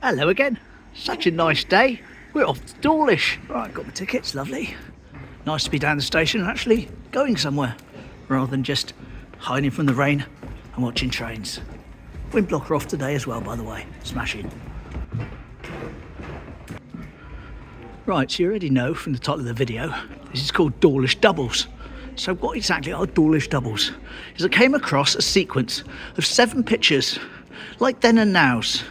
Hello again. Such a nice day. We're off to Dawlish. Right, got my tickets, lovely. Nice to be down the station and actually going somewhere, rather than just hiding from the rain and watching trains. Wind blocker off today as well, by the way. Smashing. Right, so you already know from the title of the video, this is called Dawlish Doubles. So what exactly are Dawlish Doubles? Is I came across a sequence of 7 pictures, like then and nows.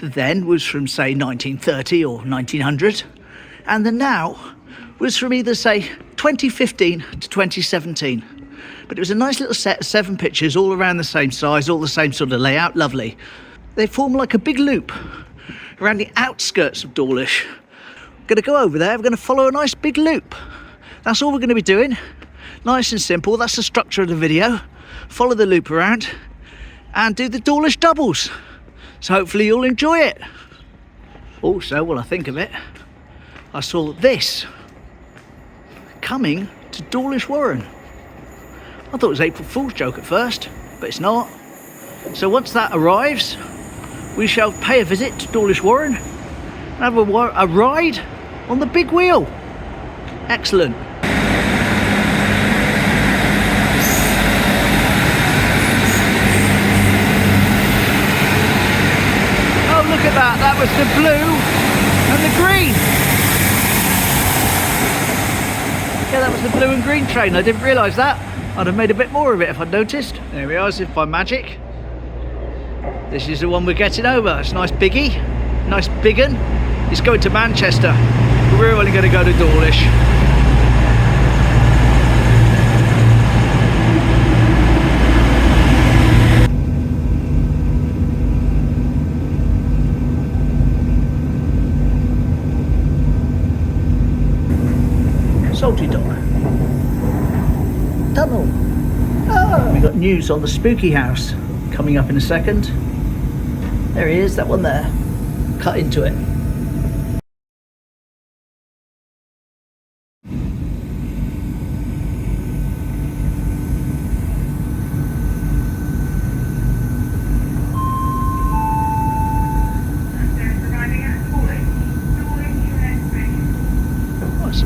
The then was from, say, 1930 or 1900, and the now was from either, say, 2015 to 2017. But it was a nice little set of 7 pictures, all around the same size, all the same sort of layout, lovely. They form like a big loop around the outskirts of Dawlish. Going to go over there, we're going to follow a nice big loop. That's all we're going to be doing. Nice and simple, that's the structure of the video. Follow the loop around and do the Dawlish doubles. So hopefully you'll enjoy it. Also, while I think of it, I saw this coming to Dawlish Warren. I thought it was April Fool's joke at first, but it's not. So once that arrives, we shall pay a visit to Dawlish Warren and have a ride on the big wheel. Excellent. Look at that, that was the blue and the green. Yeah, that was the blue and green train. I didn't realise that. I'd have made a bit more of it if I'd noticed. There we are, as if by magic. This is the one we're getting over. It's a nice biggie, nice big un. It's going to Manchester. We're only going to go to Dawlish. Salty Dog Tunnel. Oh, we got news on the spooky house coming up in a second. There he is, that one there. Cut into it.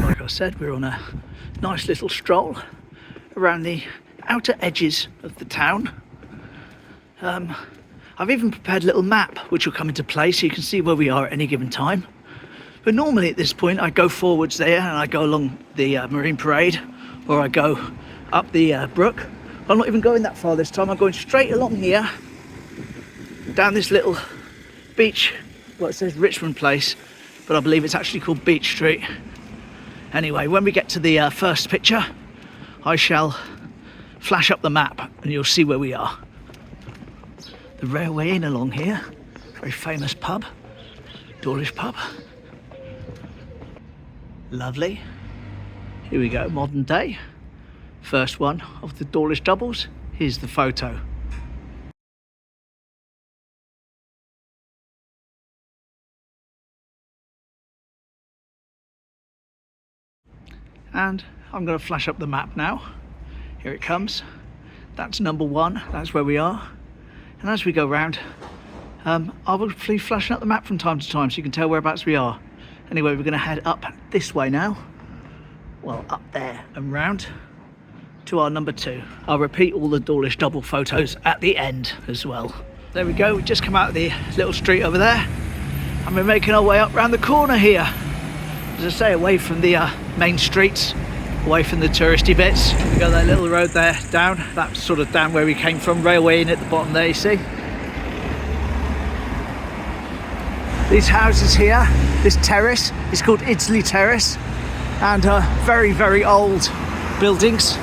Like I said, we're on a nice little stroll around the outer edges of the town. I've even prepared a little map which will come into play so you can see where we are at any given time. But normally at this point I go forwards there and I go along the Marine Parade, or I go up the brook. I'm not even going that far this time. I'm going straight along here down this little beach. Well, it says Richmond Place, but I believe it's actually called Beach Street. Anyway, when we get to the first picture, I shall flash up the map and you'll see where we are. The Railway Inn along here, very famous pub, Dawlish pub. Lovely. Here we go, modern day. First one of the Dawlish doubles. Here's the photo. And I'm going to flash up the map now. Here it comes. That's number 1, that's where we are. And as we go round, I will be flashing up the map from time to time so you can tell whereabouts we are. Anyway, we're going to head up this way now. Well, up there and round to our number 2. I'll repeat all the Dawlish double photos at the end as well. There we go, we've just come out of the little street over there. And we're making our way up round the corner here. As I say, away from the main streets, away from the touristy bits. We got that little road there down. That's sort of down where we came from. Railway Inn at the bottom there, you see. These houses here, this terrace is called Idsley Terrace, and very, very old buildings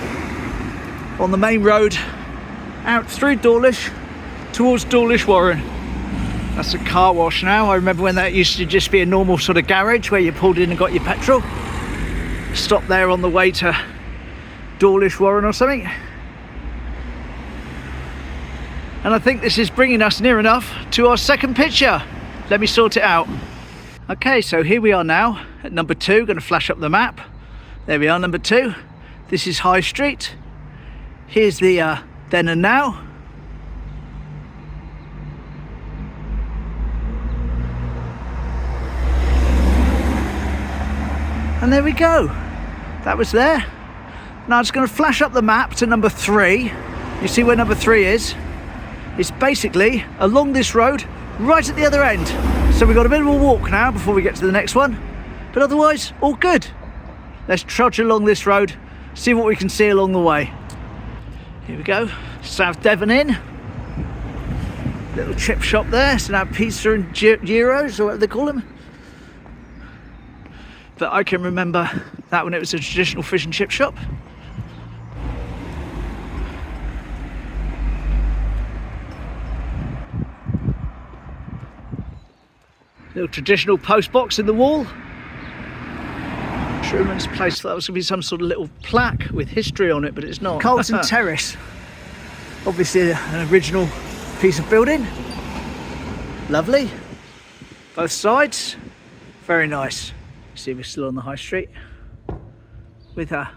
on the main road out through Dawlish towards Dawlish Warren. That's a car wash now. I remember when that used to just be a normal sort of garage where you pulled in and got your petrol. Stopped there on the way to Dawlish Warren or something. And I think this is bringing us near enough to our second picture. Let me sort it out. Okay, so here we are now at number 2. Going to flash up the map. There we are, number 2. This is High Street. Here's the then and now. And there we go. That was there. Now I'm just going to flash up the map to number 3. You see where number 3 is? It's basically along this road, right at the other end. So we've got a bit of a walk now before we get to the next one. But otherwise, all good. Let's trudge along this road, see what we can see along the way. Here we go, South Devon Inn. Little chip shop there, so now pizza and gyros, or whatever they call them. But I can remember that when it was a traditional fish and chip shop. Little traditional post box in the wall. Truman's Place, that was going to be some sort of little plaque with history on it, but it's not. Carlton Terrace. Obviously an original piece of building. Lovely. Both sides. Very nice. See, we're still on the high street with a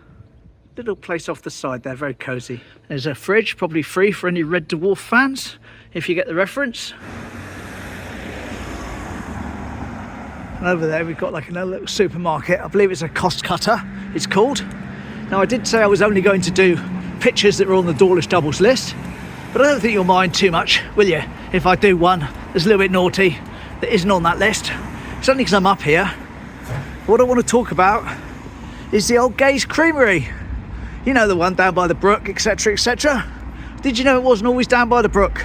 little place off the side there, very cosy. There's a fridge, probably free for any Red Dwarf fans, if you get the reference. And over there we've got like another little supermarket. I believe it's a Cost Cutter, it's called. Now I did say I was only going to do pictures that were on the Dawlish doubles list, but I don't think you'll mind too much, will you, if I do one that's a little bit naughty that isn't on that list. It's only because I'm up here. What I want to talk about is the old Gay's Creamery. You know, the one down by the brook, etc, etc. Did you know it wasn't always down by the brook?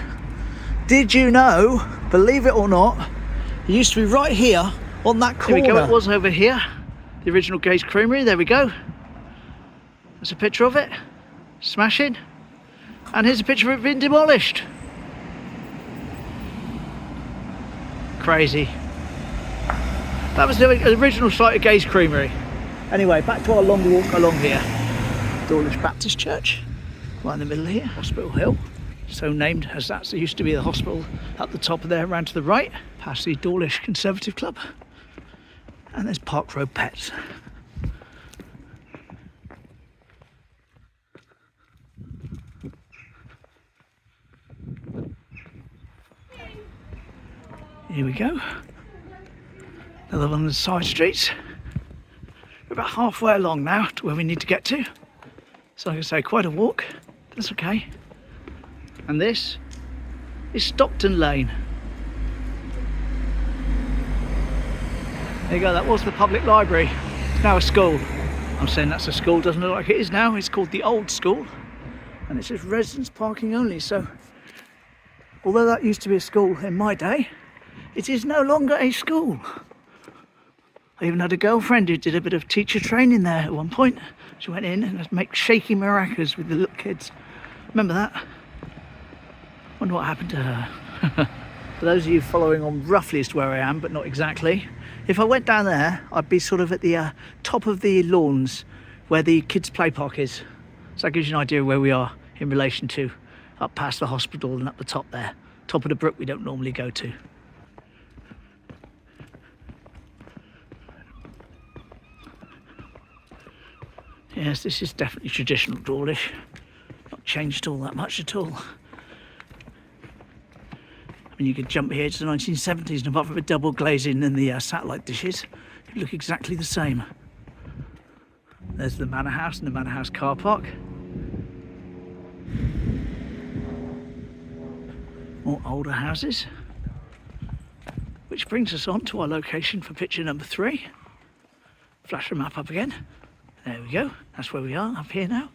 Did you know, believe it or not, it used to be right here on that corner. There we go, it was over here. The original Gay's Creamery, there we go. There's a picture of it. Smashing. And here's a picture of it being demolished. Crazy. That was the original site of Gay's Creamery. Anyway, back to our long walk along here. Dawlish Baptist Church, right in the middle here. Hospital Hill, so named as that used to be the hospital up the top of there, around to the right, past the Dawlish Conservative Club. And there's Park Road Pets. Here we go. Another one of the side streets. We're about halfway along now to where we need to get to. So like I say, quite a walk. That's okay. And this is Stockton Lane. There you go, that was the public library. It's now a school. I'm saying that's a school, doesn't look like it is now. It's called the Old School. And it says residents parking only. So, although that used to be a school in my day, it is no longer a school. I even had a girlfriend who did a bit of teacher training there at one point. She went in and make shaky maracas with the little kids. Remember that? Wonder what happened to her. For those of you following on roughly as to where I am, but not exactly, if I went down there, I'd be sort of at the top of the lawns where the kids' play park is. So that gives you an idea of where we are in relation to up past the hospital and up the top there. Top of the brook we don't normally go to. Yes, this is definitely traditional Dawlish. Not changed all that much at all. I mean, you could jump here to the 1970s and apart from the double glazing and the satellite dishes, it look exactly the same. There's the Manor House and the Manor House car park. More older houses. Which brings us on to our location for picture number 3. Flash the map up again. There we go, that's where we are, up here now.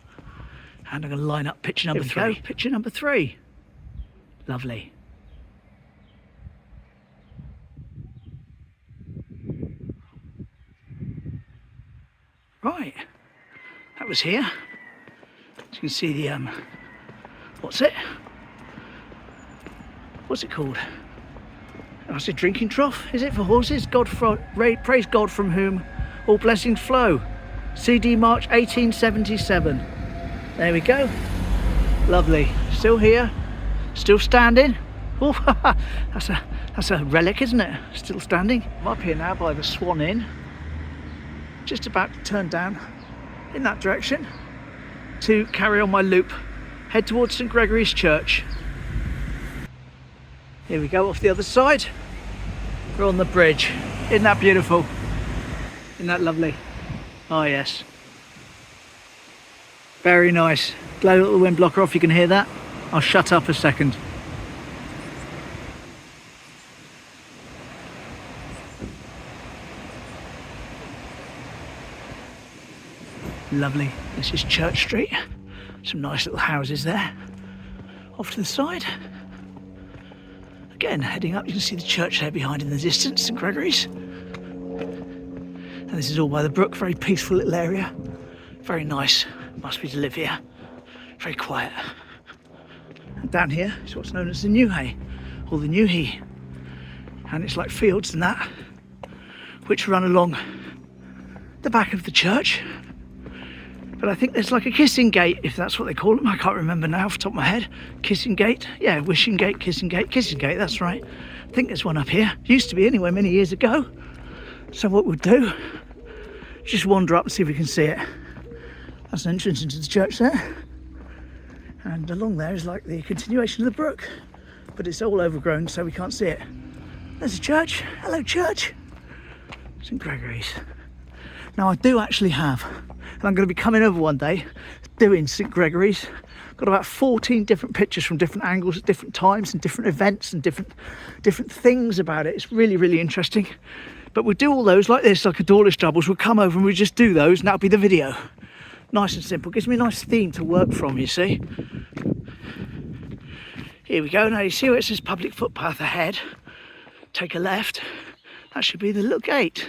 And I'm going to line up picture number 3. Go. Picture number 3. Lovely. Right, that was here. As you can see the, what's it? What's it called? That's a drinking trough, is it, for horses? Praise God from whom all blessings flow. CD March 1877. There we go. Lovely. Still here. Still standing. Oh, that's a relic, isn't it? Still standing. I'm up here now by the Swan Inn. Just about to turn down in that direction to carry on my loop. Head towards St Gregory's Church. Here we go off the other side. We're on the bridge. Isn't that beautiful? Isn't that lovely? Oh yes. Very nice. Blow a little wind blocker off, you can hear that. I'll shut up a second. Lovely. This is Church Street. Some nice little houses there. Off to the side. Again, heading up, you can see the church there behind in the distance, St Gregory's. And this is all by the brook, very peaceful little area. Very nice, must be to live here. Very quiet. And down here is what's known as the New Hay, or the New He. And it's like fields and that, which run along the back of the church. But I think there's like a kissing gate, if that's what they call them. I can't remember now off the top of my head. Kissing gate? Yeah, wishing gate, kissing gate, that's right. I think there's one up here. Used to be anyway, many years ago. So what we'll do, just wander up and see if we can see it. That's an entrance into the church there. And along there is like the continuation of the brook. But it's all overgrown, so we can't see it. There's a church. Hello, church. St Gregory's. Now I do actually have, and I'm going to be coming over one day doing St Gregory's. Got about 14 different pictures from different angles at different times and different events and different things about it. It's really, really interesting. But we'll do all those like this, like a Dawlish doubles. We'll come over and we'll just do those and that'll be the video. Nice and simple. Gives me a nice theme to work from, you see. Here we go. Now you see where it says public footpath ahead. Take a left. That should be the little gate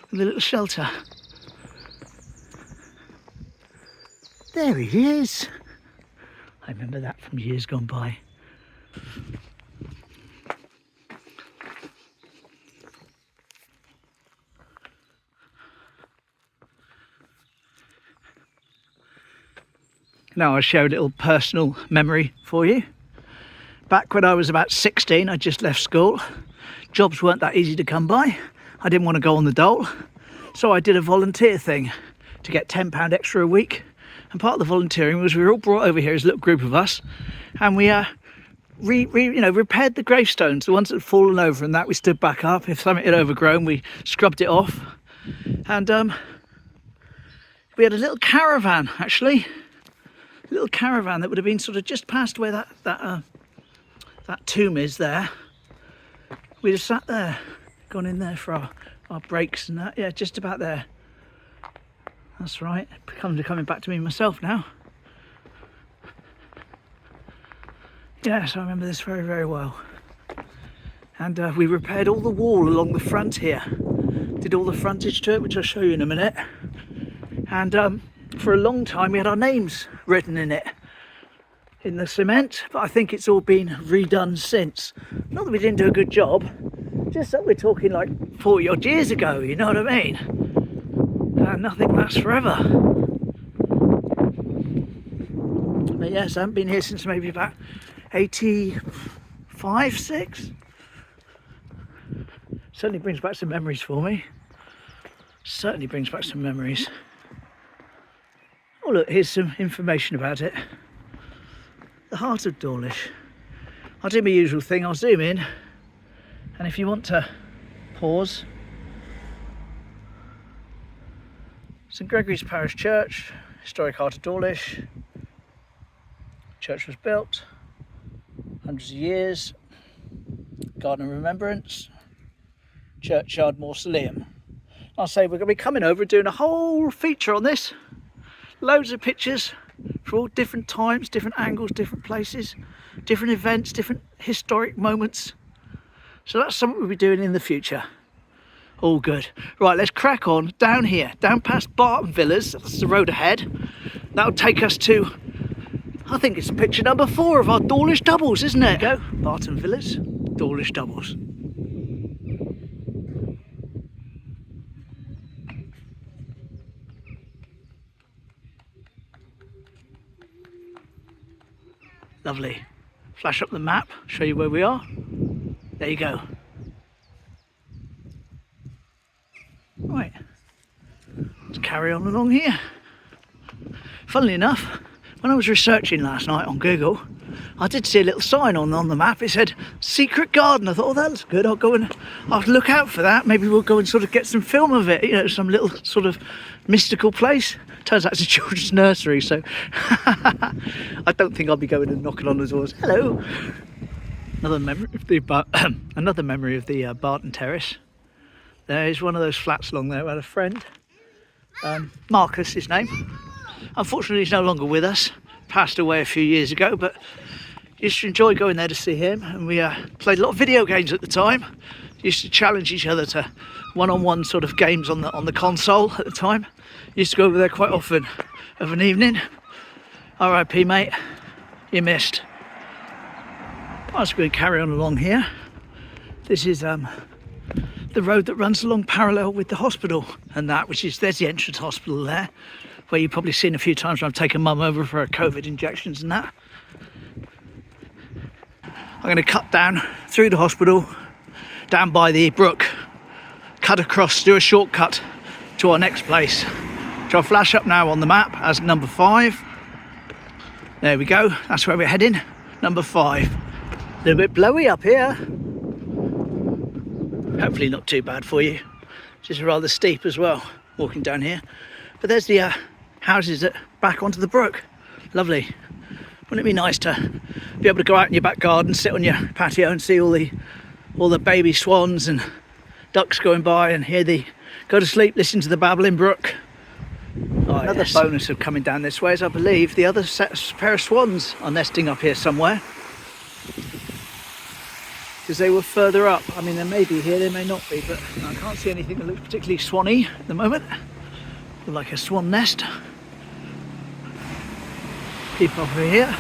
with the little shelter. There he is. I remember that from years gone by. Now I'll share a little personal memory for you. Back when I was about 16, I just left school. Jobs weren't that easy to come by. I didn't want to go on the dole. So I did a volunteer thing to get £10 extra a week. And part of the volunteering was we were all brought over here as a little group of us, and we repaired the gravestones, the ones that had fallen over, and that we stood back up. If something had overgrown, we scrubbed it off. And we had a little caravan, actually. A little caravan that would have been sort of just past where that tomb is there. We'd have sat there, gone in there for our breaks and that. Yeah, just about there. That's right, coming back to me myself now. Yes, I remember this very, very well. And we repaired all the wall along the front here. Did all the frontage to it, which I'll show you in a minute. And for a long time we had our names written in it, in the cement, but I think it's all been redone since. Not that we didn't do a good job, just that we're talking like 40 odd years ago, you know what I mean? Nothing lasts forever. But yes, I haven't been here since maybe about 85, 6. Certainly brings back some memories for me. Certainly brings back some memories. Oh look, here's some information about it. The heart of Dawlish. I'll do my usual thing, I'll zoom in, and if you want to pause. St Gregory's Parish Church, historic heart of Dawlish. Church was built, hundreds of years. Garden of Remembrance, churchyard mausoleum. I'll say we're going to be coming over and doing a whole feature on this. Loads of pictures for all different times, different angles, different places, different events, different historic moments. So that's something we'll be doing in the future. All good. Right, let's crack on down here, down past Barton Villas. That's the road ahead. That'll take us to, I think it's picture number 4 of our Dawlish doubles, isn't it? There you go, Barton Villas, Dawlish doubles. Lovely. Flash up the map, show you where we are. There you go. Right, let's carry on along here. Funnily enough, when I was researching last night on Google, I did see a little sign on the map. It said secret garden. I thought, oh, that looks good. I'll look out for that. Maybe we'll go and sort of get some film of it. You know, some little sort of mystical place. Turns out it's a children's nursery, so I don't think I'll be going and knocking on the doors. Hello. Another memory of the Barton Terrace. There is one of those flats along there. I had a friend, Marcus, his name. Unfortunately, he's no longer with us. Passed away a few years ago, but used to enjoy going there to see him. And we played a lot of video games at the time. Used to challenge each other to one-on-one sort of games on the console at the time. Used to go over there quite often of an evening. R.I.P. mate, you missed. I was going to carry on along here. This is the road that runs along parallel with the hospital and that, there's the entrance hospital there, where you've probably seen a few times when I've taken mum over for her COVID injections and that. I'm going to cut down through the hospital, down by the brook, cut across, do a shortcut to our next place, which I'll flash up now on the map as number 5. There we go, that's where we're heading, number 5. A little bit blowy up here. Hopefully not too bad for you. Just rather steep as well, walking down here. But there's the houses that back onto the brook. Lovely. Wouldn't it be nice to be able to go out in your back garden, sit on your patio and see all the baby swans and ducks going by and go to sleep, listen to the babbling brook. Oh, another bonus of coming down this way is I believe the other pair of swans are nesting up here somewhere. Because they were further up. I mean, they may be here, they may not be, but I can't see anything that looks particularly swanny at the moment. Like a swan nest. Keep over here.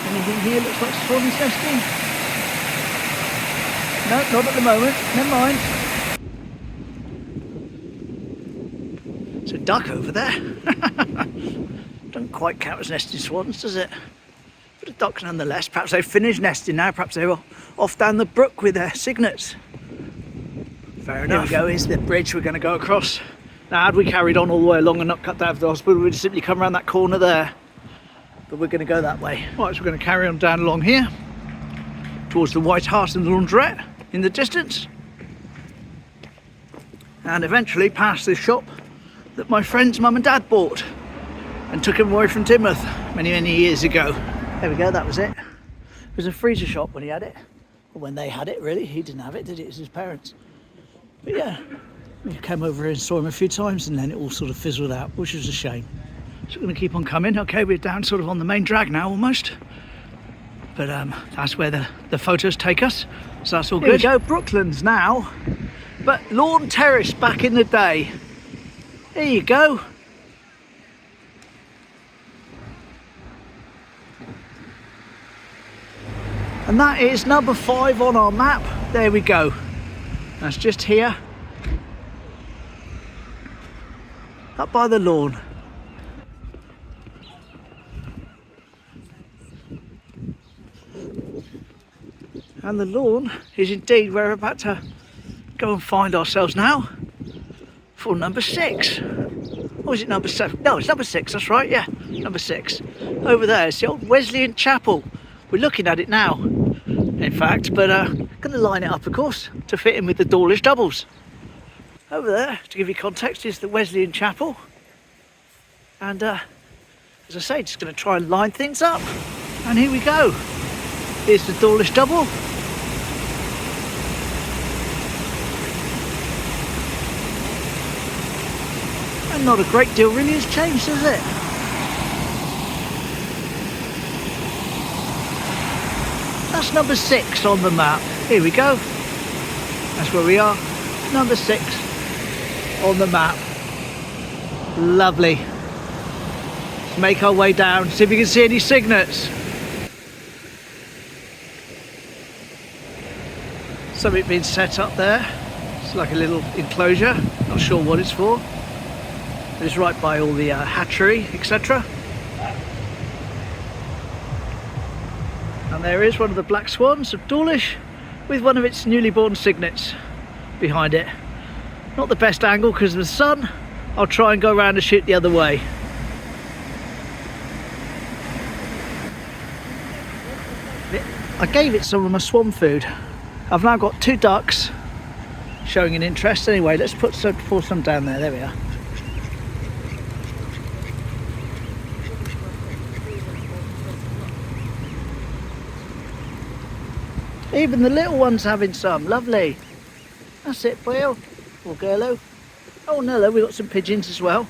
Anything here looks like swans nesting? No, not at the moment. Never mind. There's a duck over there. Don't quite count as nesting swans, does it? But a duck nonetheless. Perhaps they've finished nesting now. Perhaps they were off down the brook with their cygnets. Fair enough. Here we go. Here's the bridge we're going to go across. Now, had we carried on all the way along and not cut down to the hospital, we'd simply come around that corner there. But we're going to go that way. Right, so we're going to carry on down along here towards the White Hart and the Laundrette in the distance, and eventually past this shop that my friend's mum and dad bought and took him away from Timoth many years ago. There we go, that was it. It was a freezer shop when he had it, or when they had it really. He didn't have it, did he? It was his parents. But yeah, we came over here and saw him a few times and then it all sort of fizzled out, which was a shame. So we're going to keep on coming. Okay, we're down sort of on the main drag now almost, but that's where the photos take us, so that's all good. Here we go, Brooklands now, but lawn terrace back in the day. There you go. And that is number 5 on our map. There we go. That's just here, up by the lawn. And the lawn is indeed where we're about to go and find ourselves now for number 6. Or is it number 7? No, it's number 6, that's right, yeah, number 6. Over there, it's the old Wesleyan Chapel. We're looking at it now, in fact, but going to line it up, of course, to fit in with the Dawlish doubles. Over there, to give you context, is the Wesleyan Chapel. And as I say, just going to try and line things up. And here we go. Here's the Dawlish double. And not a great deal really has changed, has it? That's number 6 on the map. Here we go. That's where we are. Number 6 on the map. Lovely. Let's make our way down, see if we can see any cygnets. Something being set up there. It's like a little enclosure. Not sure what it's for. But it's right by all the hatchery, etc. And there is one of the black swans of Dawlish with one of its newly born cygnets behind it. Not the best angle because of the sun. I'll try and go around and shoot the other way. I gave it some of my swan food. I've now got 2 ducks showing an interest. Anyway, let's pour some down there. There we are. Even the little ones having some. Lovely. That's it, boyo or girlo. Oh no, we've got some pigeons as well.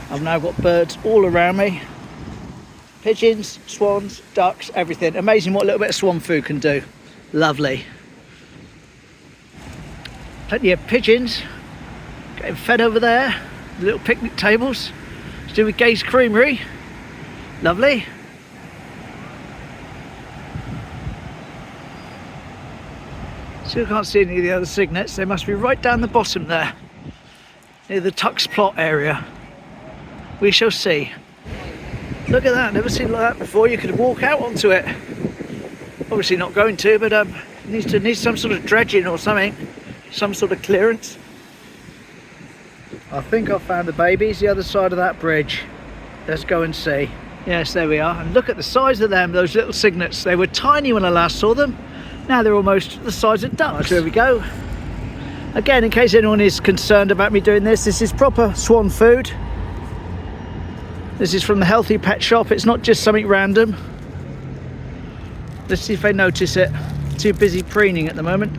I've now got birds all around me. Pigeons, swans, ducks, everything. Amazing what a little bit of swan food can do. Lovely. Plenty of pigeons getting fed over there. Little picnic tables to do with Gay's Creamery. Lovely. Still can't see any of the other cygnets. They must be right down the bottom there, near the Tux plot area. We shall see. Look at that, never seen like that before. You could walk out onto it. Obviously not going to, but needs some sort of dredging or something, some sort of clearance. I think I found the babies the other side of that bridge. Let's go and see. Yes, there we are. And look at the size of them, those little cygnets. They were tiny when I last saw them. Now they're almost the size of ducks. There we go. Again, in case anyone is concerned about me doing this, this is proper swan food. This is from the Healthy Pet Shop. It's not just something random. Let's see if they notice it. Too busy preening at the moment.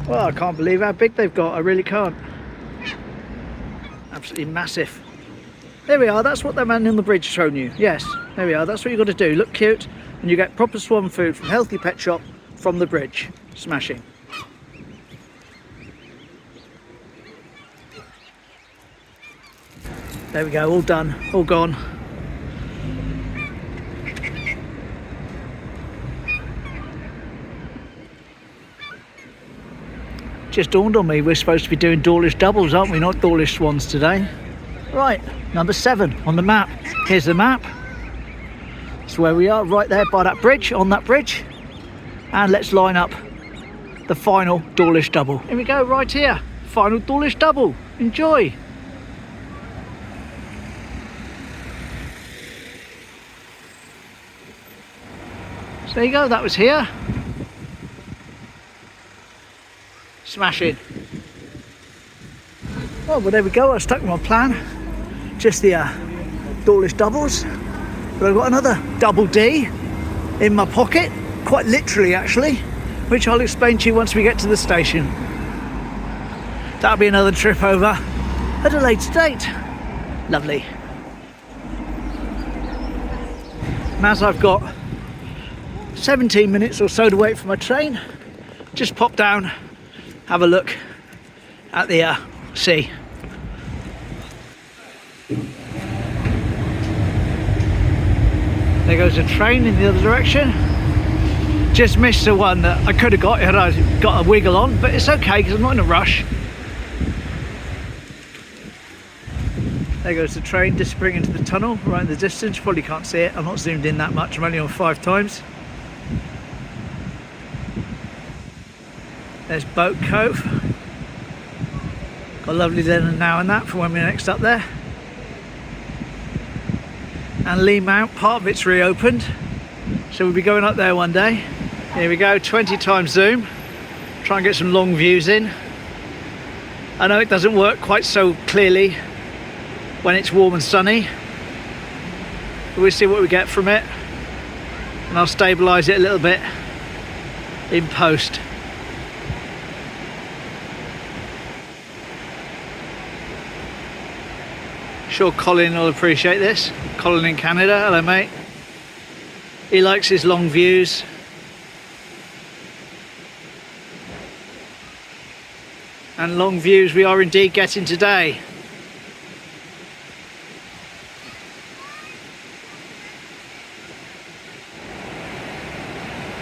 Well, I can't believe how big they've got. I really can't. Absolutely massive. There we are. That's what that man on the bridge showed you. Yes, there we are. That's what you've got to do. Look cute, and you get proper swan food from Healthy Pet Shop from the bridge. Smashing. There we go, all done, all gone. Just dawned on me, we're supposed to be doing Dawlish doubles, aren't we? Not Dawlish swans today. Right, number 7 on the map. Here's the map. That's where we are, right there by that bridge, on that bridge. And let's line up the final Dawlish double. Here we go, right here. Final Dawlish double. Enjoy. So there you go, that was here. Smashing. Well, there we go, I stuck with my plan. Just the Dawlish doubles. But I've got another double D in my pocket, quite literally actually, which I'll explain to you once we get to the station. That'll be another trip over at a later date. Lovely. And as I've got 17 minutes or so to wait for my train, just pop down, have a look at the sea. There goes a train in the other direction. Just missed the one that I could have got had I got a wiggle on, but it's okay because I'm not in a rush. There goes the train disappearing into the tunnel right in the distance. You probably can't see it, I'm not zoomed in that much, I'm only on 5 times. There's Boat Cove. Got a lovely then and now and that for when we're next up there. And Lee Mount, part of it's reopened, so we'll be going up there one day. Here we go, 20 times zoom. Try and get some long views in. I know it doesn't work quite so clearly when it's warm and sunny, but we'll see what we get from it, and I'll stabilise it a little bit in post. Sure Colin will appreciate this. Colin in Canada, hello mate. He likes his long views. And long views we are indeed getting today.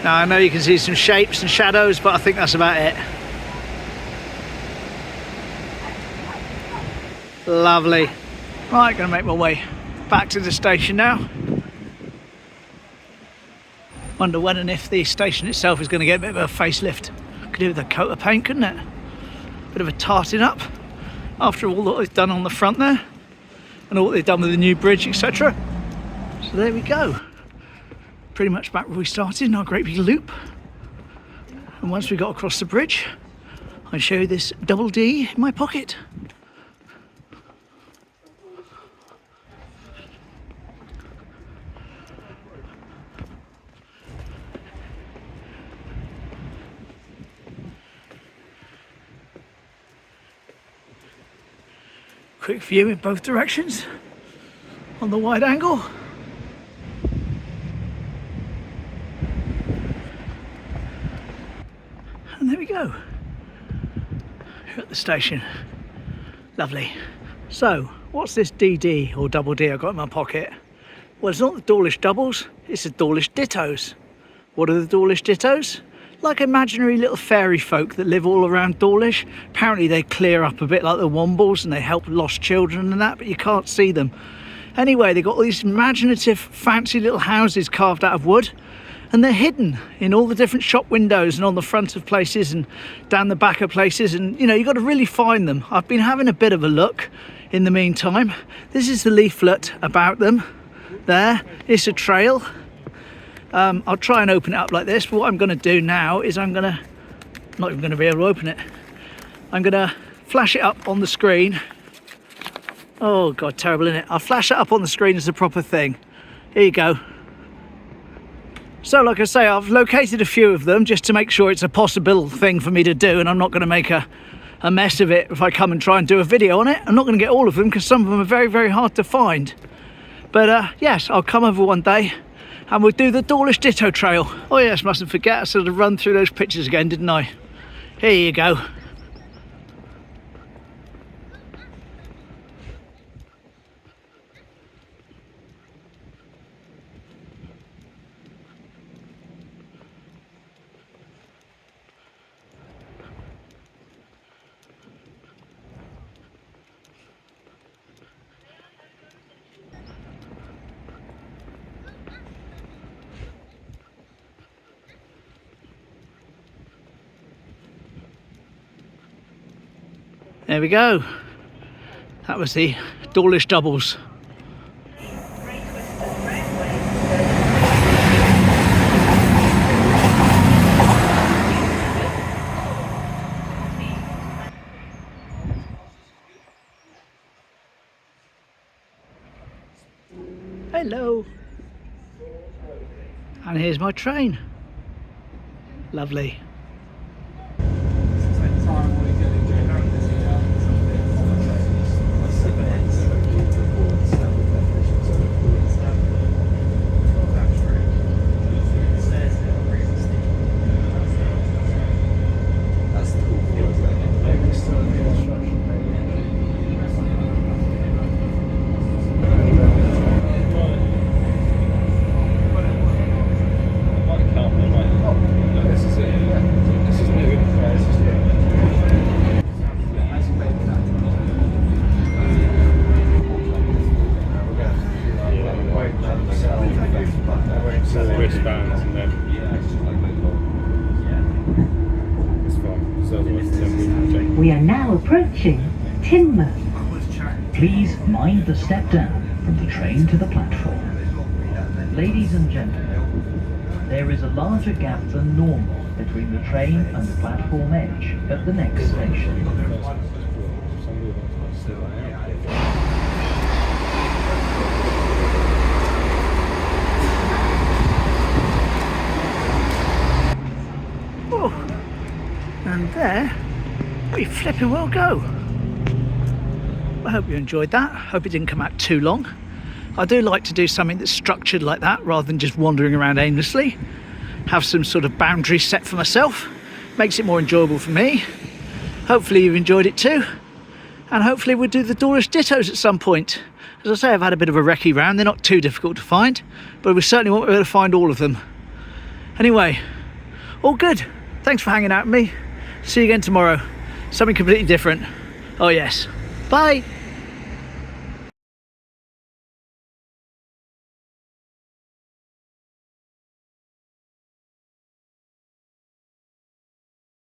Now I know you can see some shapes and shadows, but I think that's about it. Lovely. Right, gonna make my way back to the station now. Wonder when and if the station itself is going to get a bit of a facelift. Could do with a coat of paint, couldn't it? Bit of a tarting up after all that I've done on the front there. and all what they've done with the new bridge, etc. So there we go. Pretty much back where we started in our great big loop. And once we got across the bridge, I show you this double D in my pocket. Quick view in both directions on the wide angle. And there we go. We're at the station. Lovely. So, what's this DD or double D I've got in my pocket? Well, it's not the Dawlish doubles, it's the Dawlish dittos. What are the Dawlish dittos? Like imaginary little fairy folk that live all around Dawlish. Apparently they clear up a bit like the Wombles and they help lost children and that, but you can't see them. Anyway, they've got all these imaginative, fancy little houses carved out of wood, and they're hidden in all the different shop windows and on the front of places and down the back of places, and you know, you've got to really find them. I've been having a bit of a look in the meantime. This is the leaflet about them. There, it's a trail. I'll try and open it up like this, but what I'm going to do now is I'm not even going to be able to open it. I'm going to flash it up on the screen. Oh god, terrible, isn't it? I'll flash it up on the screen as a proper thing. Here you go. So like I say, I've located a few of them just to make sure it's a possible thing for me to do, and I'm not going to make a mess of it if I come and try and do a video on it. I'm not going to get all of them because some of them are very, very hard to find. But yes, I'll come over one day and we'll do the Dawlish Ditto Trail. Oh yes, mustn't forget, I sort of run through those pictures again, didn't I? Here you go. There we go. That was the Dawlish doubles. Hello. And here's my train. Lovely. We are now approaching Tinman. Please mind the step down from the train to the platform. Ladies and gentlemen, there is a larger gap than normal between the train and the platform edge at the next station. Oh, and there we flipping well go. I hope you enjoyed that. Hope it didn't come out too long. I do like to do something that's structured like that rather than just wandering around aimlessly. Have some sort of boundaries set for myself. Makes it more enjoyable for me. Hopefully you've enjoyed it too. And hopefully we'll do the Dawlish dittos at some point. As I say, I've had a bit of a recce round. They're not too difficult to find, but we certainly won't be able to find all of them. Anyway, all good. Thanks for hanging out with me. See you again tomorrow. Something completely different. Oh yes. Bye.